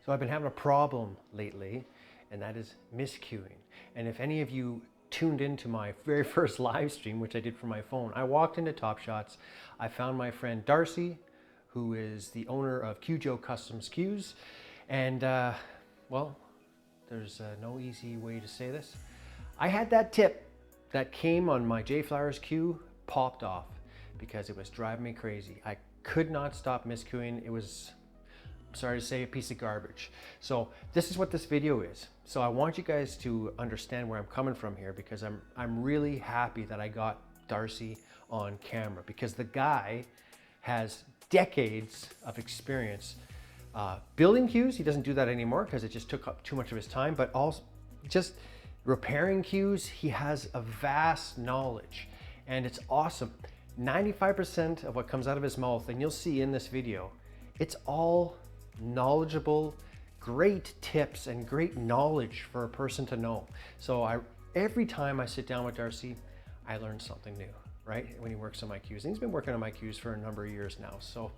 So I've been having a problem lately, and that is miscuing. And if any of you tuned into my very first live stream, which I did from my phone, I walked into Top Shots. I found my friend Darcy, who is the owner of CueJo Custom Cues. And well, there's no easy way to say this. I had that tip that came on my J Flowers cue popped off because it was driving me crazy. I could not stop miscuing. It was, sorry to say, a piece of garbage. So this is what this video is. So I want you guys to understand where I'm coming from here, because I'm really happy that I got Darcy on camera, because the guy has decades of experience building cues. He doesn't do that anymore because it just took up too much of his time, but also just repairing cues. He has a vast knowledge, and it's awesome. 95% of what comes out of his mouth, and you'll see in this video, it's all knowledgeable, great tips and great knowledge for a person to know. So every time I sit down with Darcy, I learn something new, right? When he works on my cues. And he's been working on my cues for a number of years now. So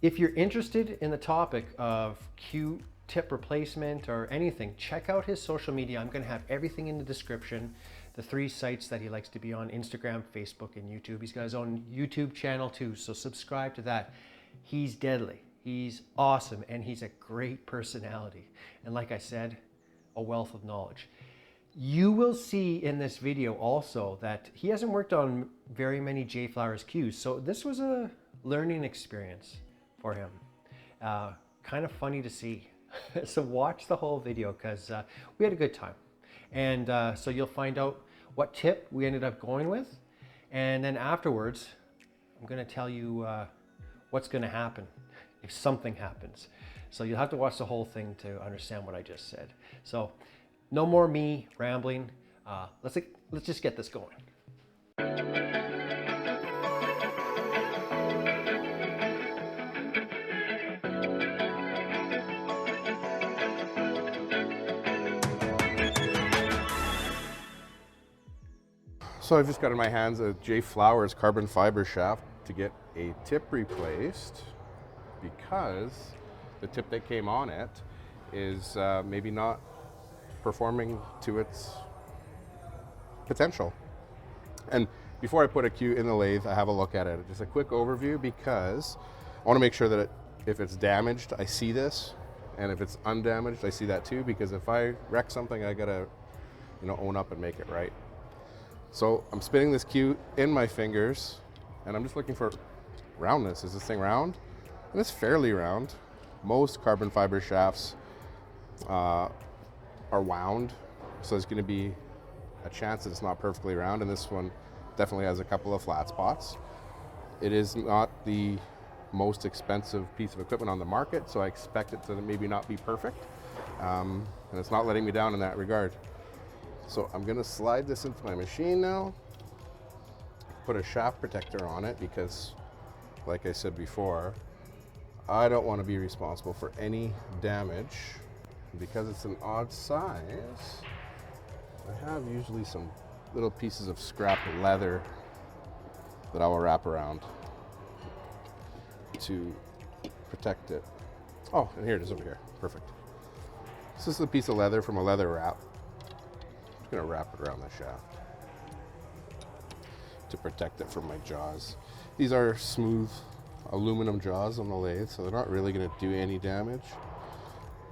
if you're interested in the topic of cue tip replacement or anything, check out his social media. I'm gonna have everything in the description. The 3 sites that he likes to be on: Instagram, Facebook, and YouTube. He's got his own YouTube channel too, so subscribe to that. He's deadly. He's awesome, and he's a great personality. And like I said, a wealth of knowledge. You will see in this video also that he hasn't worked on very many J Flowers cues, so this was a learning experience for him. Kind of funny to see. So watch the whole video, because we had a good time. And so you'll find out what tip we ended up going with, and then afterwards I'm going to tell you what's going to happen if something happens. So you'll have to watch the whole thing to understand what I just said. So no more me rambling. Let's just get this going. So I've just got in my hands a J Flowers carbon fiber shaft to get a tip replaced, because the tip that came on it is maybe not performing to its potential. And before I put a cue in the lathe, I have a look at it. Just a quick overview, because I want to make sure that if it's damaged, I see this, and if it's undamaged, I see that too, because if I wreck something, I gotta, own up and make it right. So I'm spinning this cue in my fingers, and I'm just looking for roundness. Is this thing round? And it's fairly round. Most carbon fiber shafts are wound, so there's going to be a chance that it's not perfectly round, and this one definitely has a couple of flat spots. It is not the most expensive piece of equipment on the market, so I expect it to maybe not be perfect, and it's not letting me down in that regard. So I'm going to slide this into my machine now, put a shaft protector on it, because like I said before, I don't want to be responsible for any damage. Because it's an odd size, I have usually some little pieces of scrap leather that I will wrap around to protect it. Oh, and here it is over here. Perfect. This is a piece of leather from a leather wrap. I'm going to wrap it around the shaft to protect it from my jaws. These are smooth aluminum jaws on the lathe, so they're not really going to do any damage,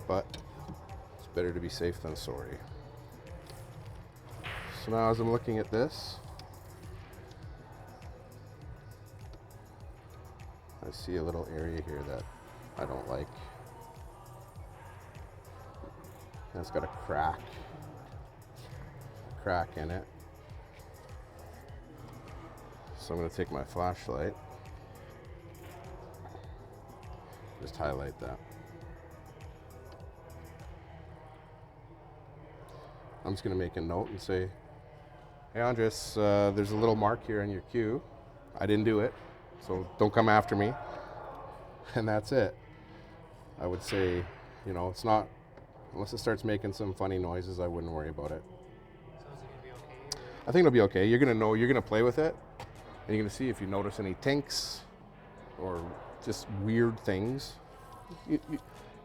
but it's better to be safe than sorry. So now as I'm looking at this, I see a little area here that I don't like. And it's got a crack in it. So I'm going to take my flashlight, just highlight that. I'm just going to make a note and say, hey Andres, there's a little mark here on your cue. I didn't do it, so don't come after me. And that's it. I would say, it's not, unless it starts making some funny noises, I wouldn't worry about it. I think it'll be okay. You're gonna play with it, and you're gonna see if you notice any tinks or just weird things.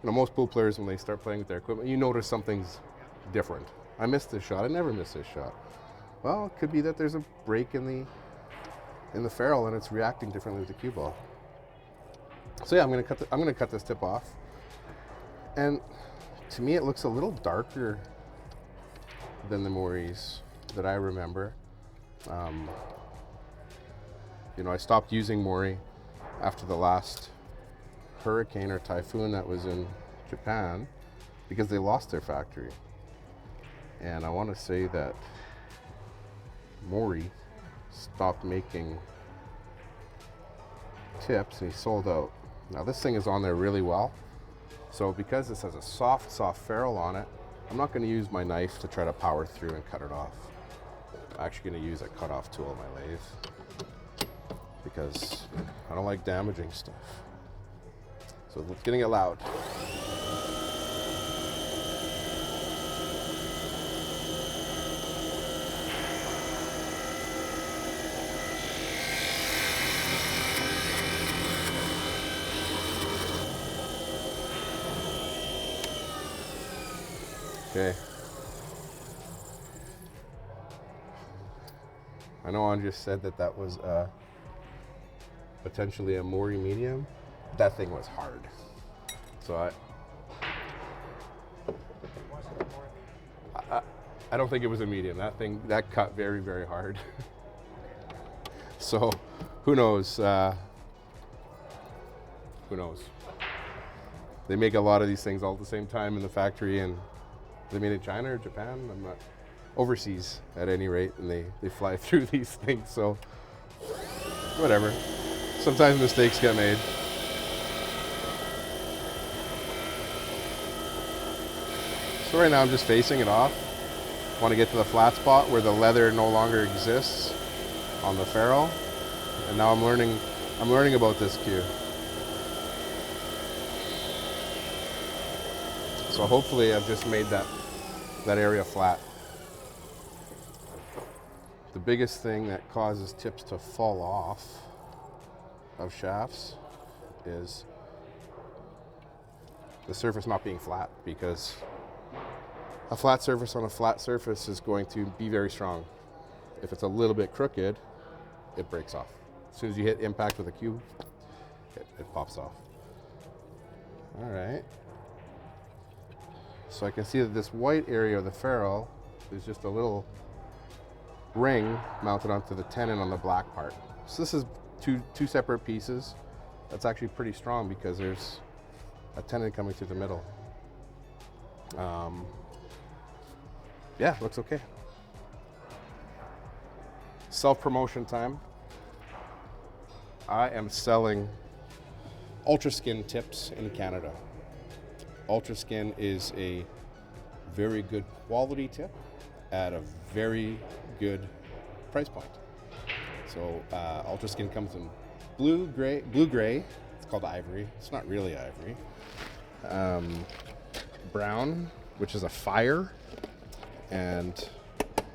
most pool players, when they start playing with their equipment, you notice something's different. I missed this shot. I never miss this shot. Well, it could be that there's a break in the ferrule and it's reacting differently with the cue ball. So yeah, I'm gonna cut this tip off. And to me, it looks a little darker than the Maury's that I remember. I stopped using Maury after the last hurricane or typhoon that was in Japan because they lost their factory. And I want to say that Maury stopped making tips and he sold out. Now this thing is on there really well. So because this has a soft ferrule on it, I'm not going to use my knife to try to power through and cut it off. I'm actually going to use a cut-off tool on my lathe because I don't like damaging stuff. So it's getting it loud. Okay. I know Andrea said that was potentially a Maury medium. That thing was hard. So I don't think it was a medium. That cut very, very hard. So who knows? Who knows? They make a lot of these things all at the same time in the factory, and they made in China or Japan. I'm not overseas at any rate, and they fly through these things. So whatever. Sometimes mistakes get made. So right now I'm just facing it off. I want to get to the flat spot where the leather no longer exists on the ferrule. And now I'm learning about this cue. So hopefully I've just made that area flat. The biggest thing that causes tips to fall off of shafts is the surface not being flat, because a flat surface on a flat surface is going to be very strong. If it's a little bit crooked, it breaks off. As soon as you hit impact with a cue, it pops off. All right. So I can see that this white area of the ferrule is just a little ring mounted onto the tenon on the black part. So this is two separate pieces. That's actually pretty strong because there's a tenon coming through the middle. Yeah, looks okay. Self-promotion time. I am selling Ultraskin tips in Canada. Ultraskin is a very good quality tip at a very good price point. So Ultraskin comes in blue gray. It's called ivory. It's not really ivory. Brown, which is a fire, and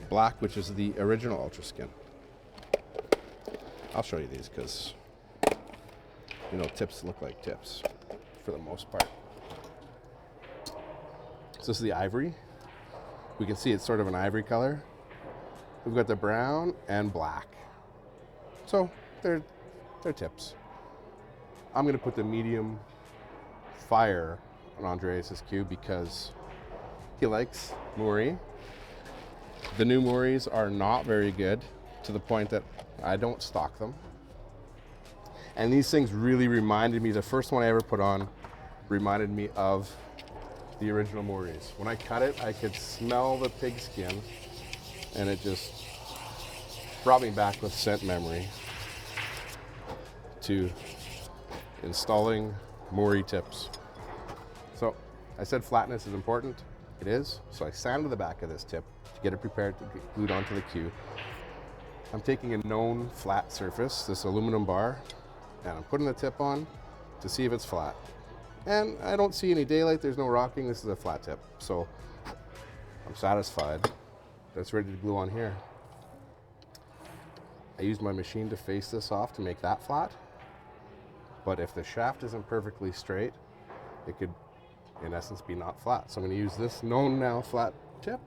black, which is the original Ultraskin. I'll show you these because tips look like tips for the most part. So this is the ivory. We can see it's sort of an ivory color. We've got the brown and black. So they're tips. I'm gonna put the medium fire on Andreas' cue because he likes Maury. The new Maury's are not very good, to the point that I don't stock them. And these things really reminded me, the first one I ever put on reminded me of the original Maury's. When I cut it, I could smell the pig skin, and it just brought me back with scent memory to installing Maury tips. So I said flatness is important. It is. So I sanded the back of this tip to get it prepared to get glued onto the cue. I'm taking a known flat surface, this aluminum bar, and I'm putting the tip on to see if it's flat. And I don't see any daylight, there's no rocking, this is a flat tip. So I'm satisfied that it's ready to glue on here. I used my machine to face this off to make that flat. But if the shaft isn't perfectly straight, it could in essence, be not flat. So I'm going to use this known now flat tip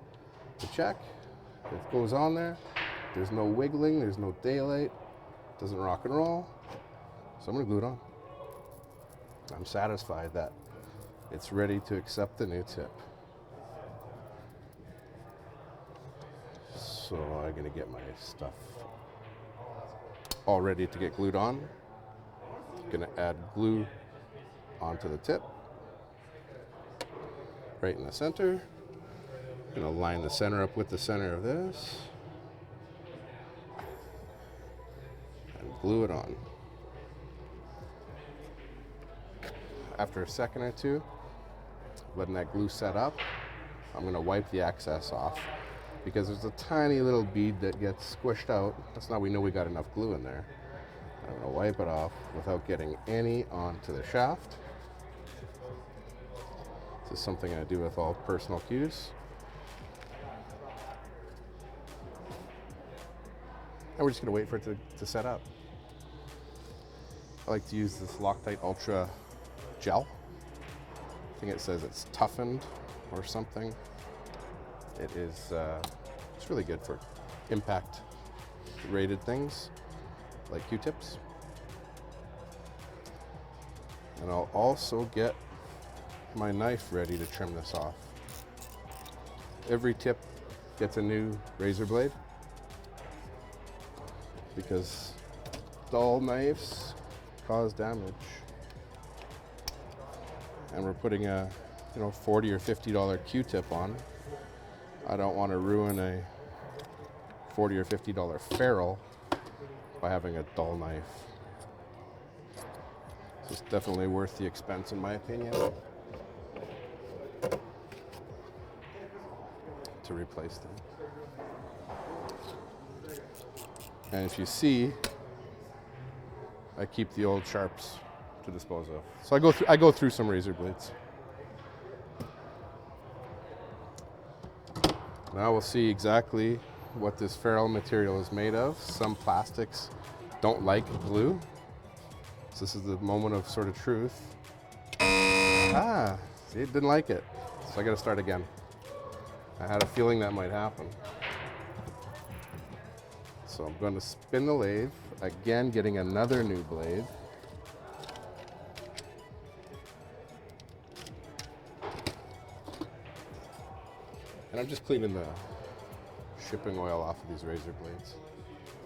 to check. It goes on there. There's no wiggling. There's no daylight. Doesn't rock and roll. So I'm going to glue it on. I'm satisfied that it's ready to accept the new tip. So I'm going to get my stuff all ready to get glued on. Going to add glue onto the tip, right in the center. Going to line the center up with the center of this and glue it on. After a second or two, letting that glue set up, I'm going to wipe the excess off because there's a tiny little bead that gets squished out. That's now we know we got enough glue in there. I'm going to wipe it off without getting any onto the shaft. This is something I do with all personal cues. And we're just going to wait for it to set up. I like to use this Loctite Ultra gel. I think it says it's toughened or something. It is, it's really good for impact rated things like Q-tips. And I'll also get my knife ready to trim this off. Every tip gets a new razor blade because dull knives cause damage. And we're putting a $40 or $50 Q-tip on. I don't want to ruin a $40 or $50 ferrule by having a dull knife. So it's definitely worth the expense in my opinion to replace them. And if you see, I keep the old sharps to dispose of. So I go through some razor blades. Now we'll see exactly what this ferrule material is made of. Some plastics don't like glue. So this is the moment of sort of truth. See, it didn't like it. So I gotta start again. I had a feeling that might happen. So I'm going to spin the lathe, again getting another new blade. And I'm just cleaning the shipping oil off of these razor blades.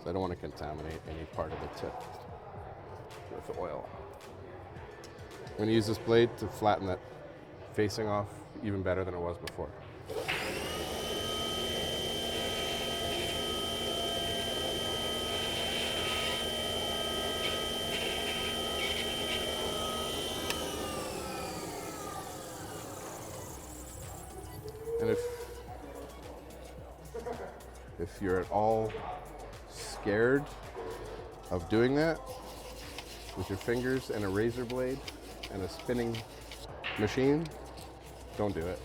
So I don't want to contaminate any part of the tip with oil. I'm going to use this blade to flatten that facing off even better than it was before. And if you're at all scared of doing that with your fingers and a razor blade and a spinning machine, don't do it.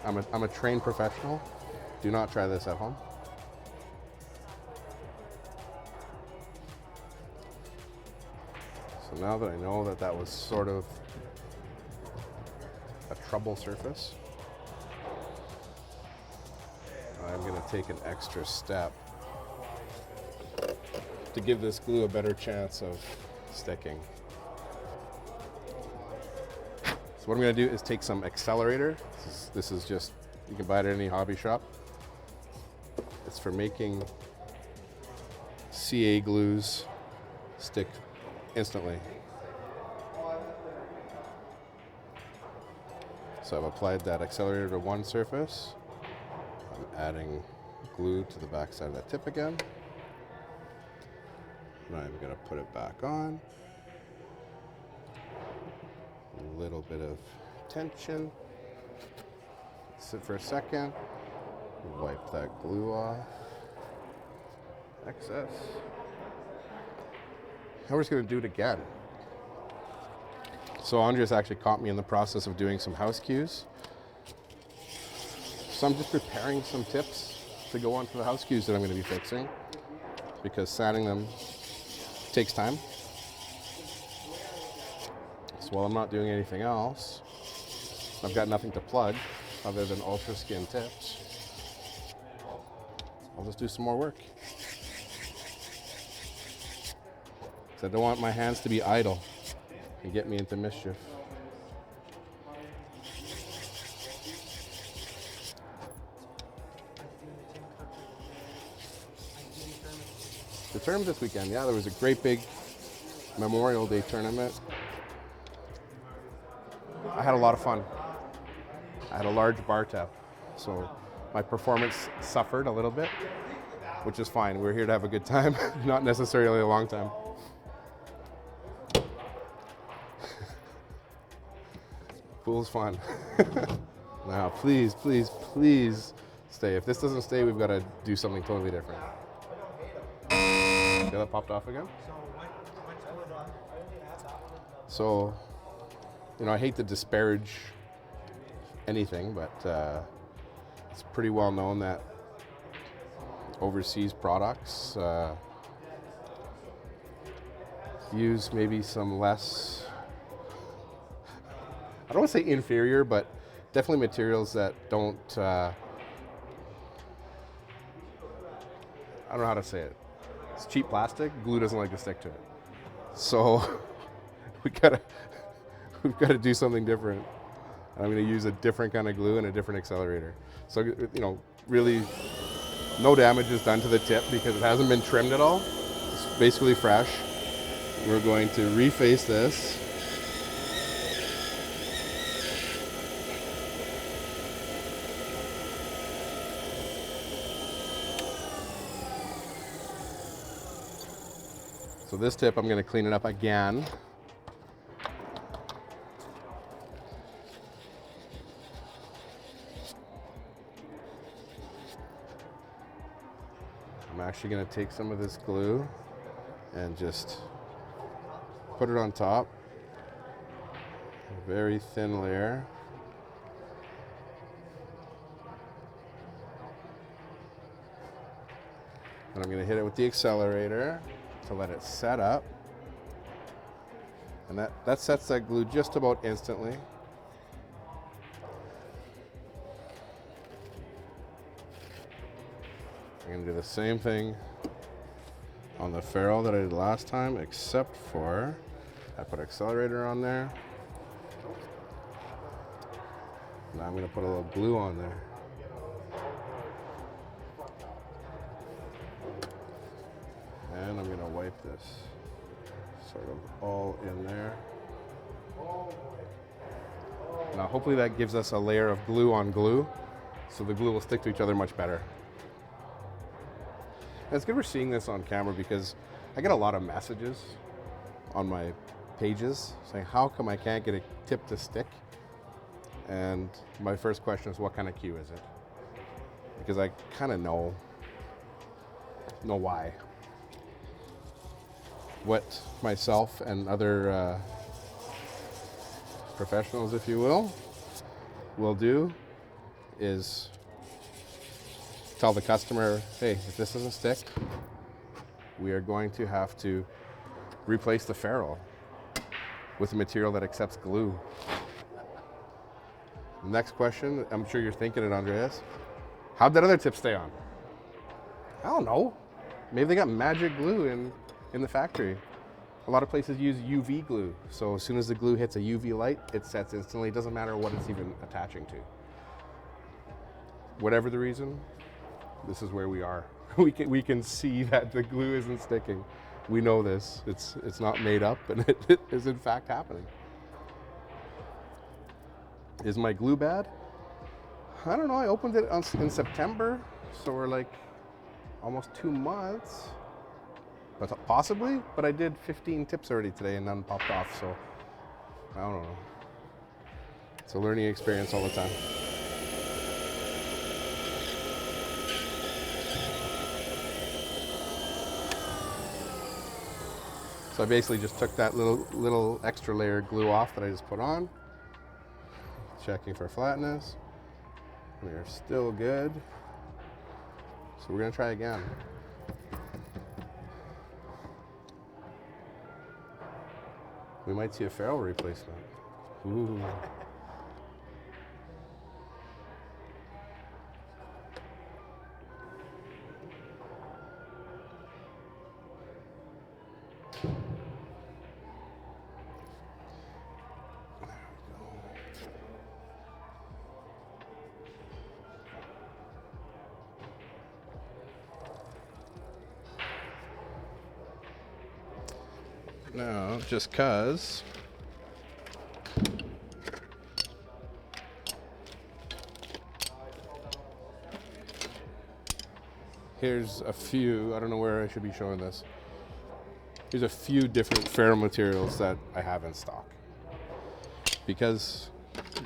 I'm a trained professional. Do not try this at home. So now that I know that that was sort of a trouble surface, I'm going to take an extra step to give this glue a better chance of sticking. So what I'm going to do is take some accelerator. This is just, you can buy it at any hobby shop. It's for making CA glues stick instantly. So I've applied that accelerator to one surface. I'm adding glue to the back side of that tip again. And I'm going to put it back on. A little bit of tension. Sit for a second. Wipe that glue off. Excess. Now we're just going to do it again. So Andreas actually caught me in the process of doing some house cues. So I'm just preparing some tips to go onto the house cues that I'm going to be fixing, because sanding them takes time. So while I'm not doing anything else, I've got nothing to plug other than ultra skin tips. I'll just do some more work. Because I don't want my hands to be idle and get me into mischief. The tournament this weekend, yeah, there was a great big Memorial Day tournament. I had a lot of fun. I had a large bar tab, so my performance suffered a little bit, which is fine. We're here to have a good time, not necessarily a long time. Pool's fun. Now, please, please, please stay. If this doesn't stay, we've got to do something totally different. See how that popped off again? So, you know, I hate to disparage anything, but it's pretty well known that overseas products use maybe some less, I don't want to say inferior, but definitely materials that don't, I don't know how to say it. It's cheap plastic, glue doesn't like to stick to it. So we've got to do something different. I'm going to use a different kind of glue and a different accelerator. So, you know, really no damage is done to the tip because it hasn't been trimmed at all. It's basically fresh. We're going to reface this. So this tip, I'm going to clean it up again. I'm actually going to take some of this glue and just put it on top. A very thin layer. And I'm going to hit it with the accelerator to let it set up. And that sets that glue just about instantly. I'm going to do the same thing on the ferrule that I did last time, except for I put accelerator on there. Now I'm going to put a little glue on there. And I'm going to wipe this sort of all in there. Now hopefully that gives us a layer of glue on glue, so the glue will stick to each other much better. And it's good we're seeing this on camera because I get a lot of messages on my pages saying, how come I can't get a tip to stick? And my first question is, what kind of cue is it? Because I kind of know why. What myself and other professionals, if you will do is tell the customer, hey, if this doesn't stick, we are going to have to replace the ferrule with a material that accepts glue. Next question, I'm sure you're thinking it, Andreas. How'd that other tip stay on? I don't know. Maybe they got magic glue in the factory. A lot of places use UV glue. So as soon as the glue hits a UV light, it sets instantly. It doesn't matter what it's even attaching to. Whatever the reason, this is where we are. We can see that the glue isn't sticking. We know this. It's not made up, and it is in fact happening. Is my glue bad? I don't know. I opened it in September, so we're like almost 2 months. But possibly, but I did 15 tips already today and none popped off, so I don't know. It's a learning experience all the time. So I basically just took that little extra layer of glue off that I just put on. Checking for flatness. We are still good. So we're gonna try again. We might see a ferrule replacement. Ooh. now, just cause. Here's a few, I don't know where I should be showing this. Here's a few different ferrule materials that I have in stock. Because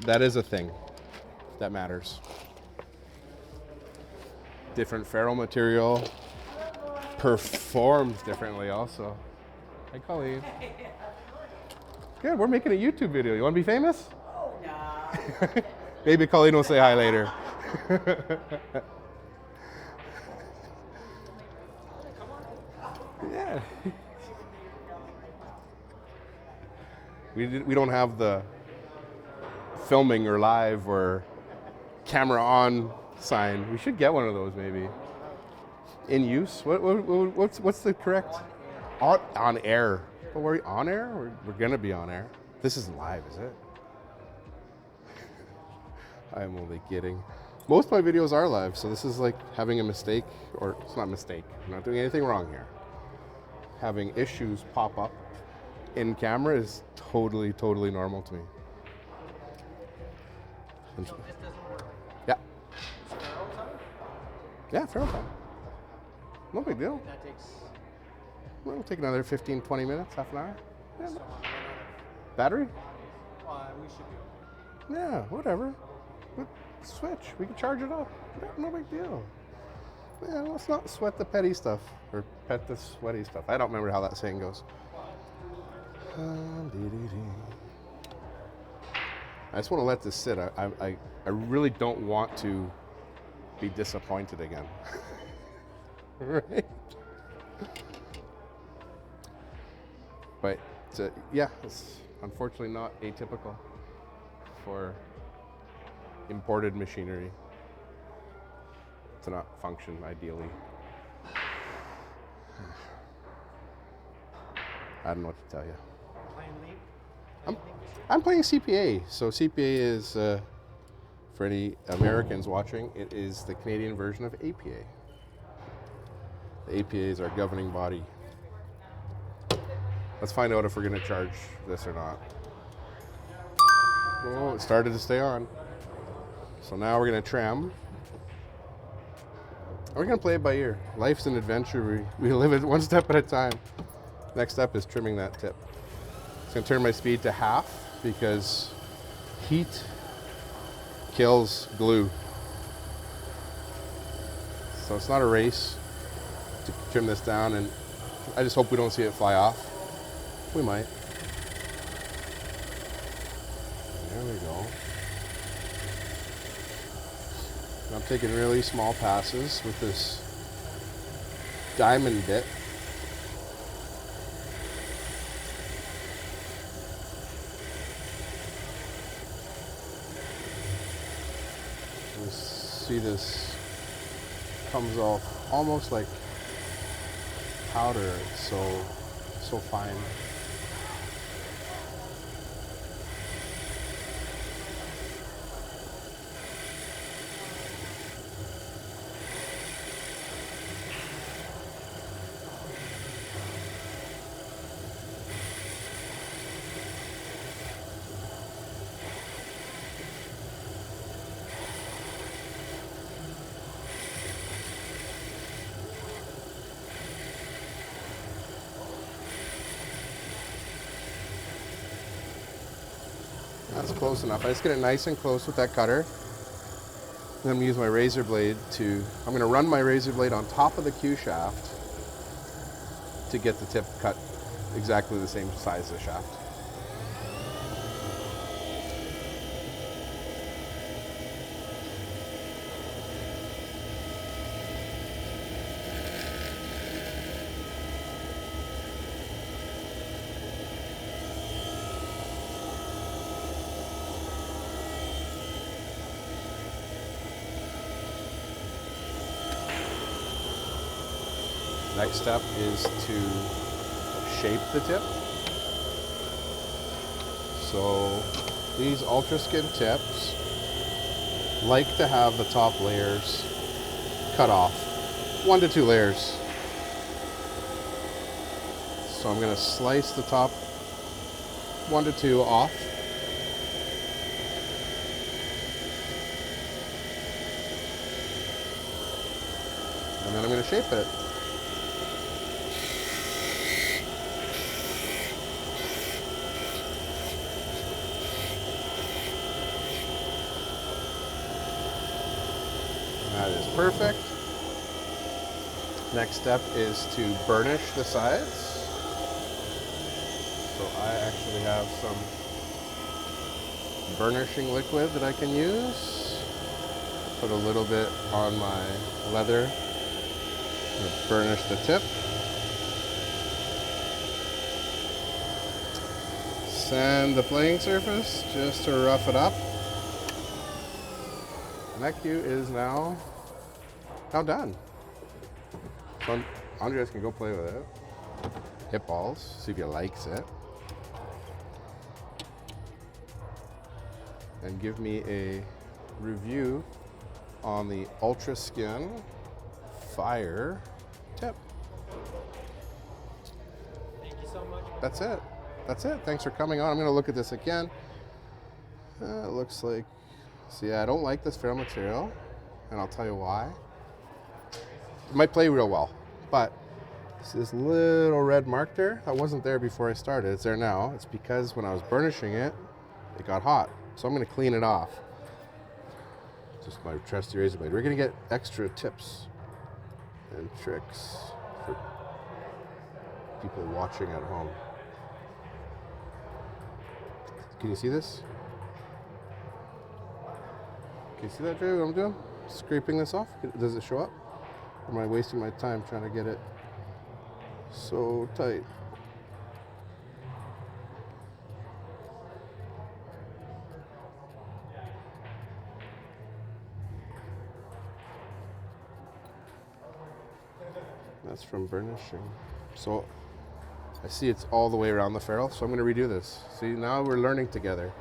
that is a thing that matters. Different ferrule material performs differently also. Hi, Colleen. Good, we're making a YouTube video. You want to be famous? Oh, no. Maybe Colleen will say hi later. Yeah. We don't have the filming or live or camera on sign. We should get one of those maybe. In use? What's the correct? On air. But we're on air? We're gonna be on air. This isn't live, is it? I'm only kidding. Most of my videos are live, so this is like having a mistake, or it's not a mistake. I'm not doing anything wrong here. Having issues pop up in camera is totally, totally normal to me. So this doesn't work. Yeah. Ferrule time? Yeah, ferrule time. No big deal. That takes We'll take another 15, 20 minutes, half an hour. Yeah. so much. Battery? We should be okay. Yeah, whatever. Switch. We can charge it up. Yeah, no big deal. Yeah, let's not sweat the petty stuff or pet the sweaty stuff. I don't remember how that saying goes. I just want to let this sit. I really don't want to be disappointed again. Right? But yeah, it's unfortunately not atypical for imported machinery to not function ideally. I don't know what to tell you. Playing league? I'm playing CPA. So CPA is, for any Americans watching, it is the Canadian version of APA. The APA is our governing body. Let's find out if we're going to charge this or not. Oh, it started to stay on. So now we're going to trim. We're going to play it by ear. Life's an adventure. We live it one step at a time. Next step is trimming that tip. It's going to turn my speed to half because heat kills glue. So it's not a race to trim this down, and I just hope we don't see it fly off. We might. There we go. I'm taking really small passes with this diamond bit. You see this comes off almost like powder. It's so fine. That's close enough. I just get it nice and close with that cutter. Then I'm going to use my razor blade I'm going to run my razor blade on top of the Q shaft to get the tip cut exactly the same size as the shaft. Next step is to shape the tip. So these ultra skin tips like to have the top layers cut off, 1 to 2 layers. So I'm going to slice the top 1 to 2 off. And then I'm going to shape it. That is perfect. Next step is to burnish the sides. So I actually have some burnishing liquid that I can use. Put a little bit on my leather to burnish the tip. Sand the playing surface just to rough it up. And that cue is now done. So Andres can go play with it. Hit balls, see if he likes it. And give me a review on the Ultra Skin Fire tip. Thank you so much. That's it. That's it. Thanks for coming on. I'm going to look at this again. It looks like, so yeah, I don't like this ferrule material, and I'll tell you why. It might play real well, but this little red mark there, that wasn't there before I started. It's there now. It's because when I was burnishing it, it got hot. So I'm going to clean it off. Just my trusty razor blade. We're going to get extra tips and tricks for people watching at home. Can you see this? Can you see that, Drew, what I'm doing? Scraping this off? Does it show up? Or am I wasting my time trying to get it so tight? That's from burnishing. So I see it's all the way around the ferrule, so I'm going to redo this. See, now we're learning together.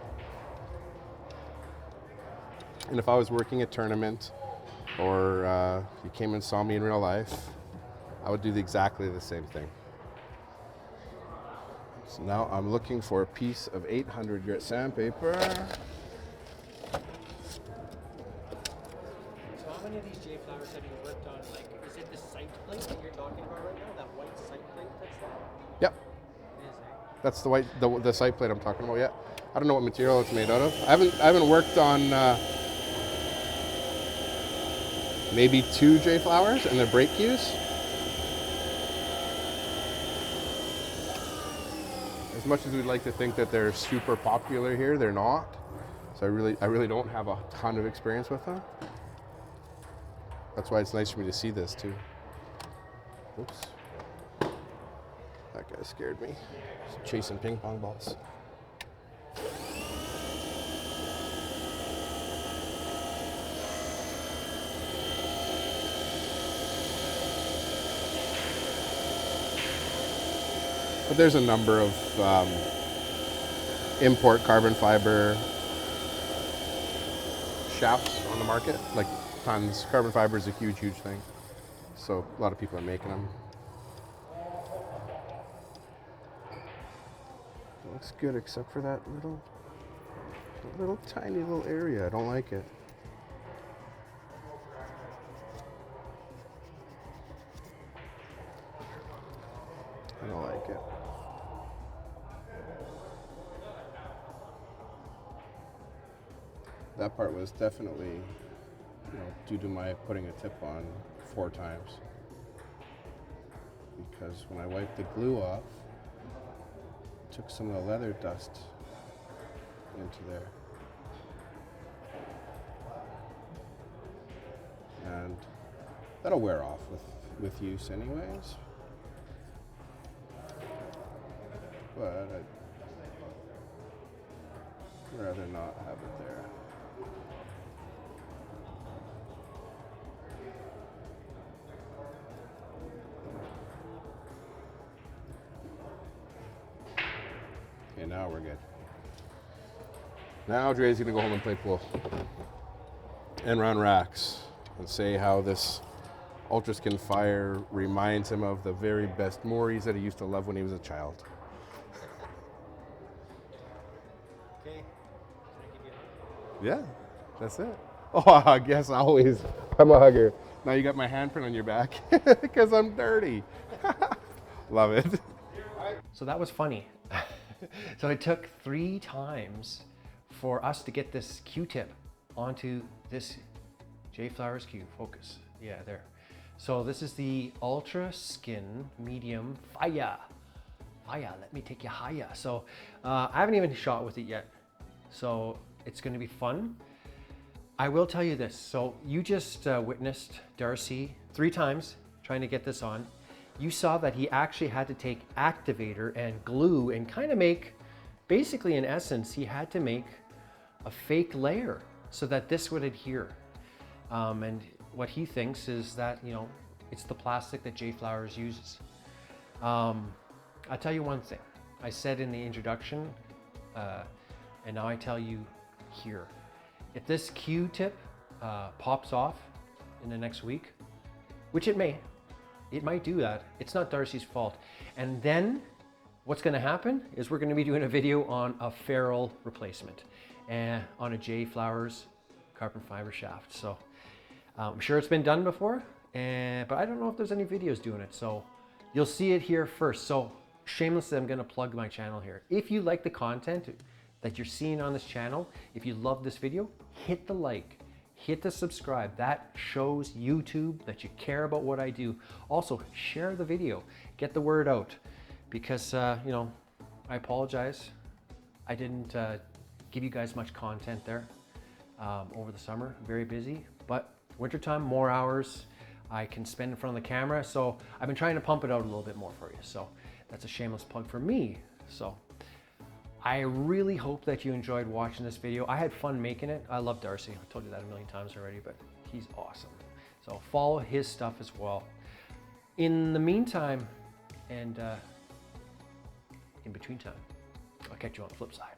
And if I was working a tournament or you came and saw me in real life, I would do exactly the same thing. So now I'm looking for a piece of 800 grit sandpaper. So how many of these J flowers have you worked on? Like, is it the sight plate that you're talking about right now? That white sight plate that's there? Yep. It is, eh? That's the white, the sight plate I'm talking about. Yeah, I don't know what material it's made out of. I haven't worked on maybe 2 J flowers and their break cues. As much as we'd like to think that they're super popular here, they're not. So I really don't have a ton of experience with them. That's why it's nice for me to see this too. Oops. That guy scared me. He's chasing ping pong balls. But there's a number of import carbon fiber shafts on the market, like tons. Carbon fiber is a huge thing. So a lot of people are making them. It looks good except for that little tiny little area. I don't like it. I don't like it. That part was definitely, due to my putting a tip on 4 times. Because when I wiped the glue off, it took some of the leather dust into there. And that'll wear off with use anyways. But I'd rather not have it there. Okay, now we're good. Now Dre's gonna go home and play pool and run racks and say how this Ultra Skin Fire reminds him of the very best Morries that he used to love when he was a child. Okay. Yeah, that's it. Oh, I guess always. I'm a hugger. Now you got my handprint on your back because I'm dirty. Love it. So that was funny. So it took 3 times for us to get this Q-tip onto this J Flowers Q. Focus. Yeah, there. So this is the Ultra Skin Medium Fire. Fire, let me take you higher. So I haven't even shot with it yet. So it's gonna be fun. I will tell you this. So you just witnessed Darcy 3 times trying to get this on. You saw that he actually had to take activator and glue and kind of make, basically in essence, he had to make a fake layer so that this would adhere. And what he thinks is that, you know, it's the plastic that J Flowers uses. I'll tell you one thing. I said in the introduction, and now I tell you here. If this Q-tip pops off in the next week, which it might do that. It's not Darcy's fault. And then what's gonna happen is we're gonna be doing a video on a ferrule replacement and on a J Flowers carbon fiber shaft. So I'm sure it's been done before, but I don't know if there's any videos doing it. So you'll see it here first. So shamelessly, I'm gonna plug my channel here. If you like the content that you're seeing on this channel, if you love this video, hit the like, hit the subscribe. That shows YouTube that you care about what I do. Also, share the video, get the word out, because you know, I apologize. I didn't give you guys much content there over the summer. Very busy, but wintertime, more hours I can spend in front of the camera. So I've been trying to pump it out a little bit more for you. So that's a shameless plug for me. So I really hope that you enjoyed watching this video. I had fun making it. I love Darcy. I told you that a million times already, but he's awesome. So follow his stuff as well. In the meantime, and in between time, I'll catch you on the flip side.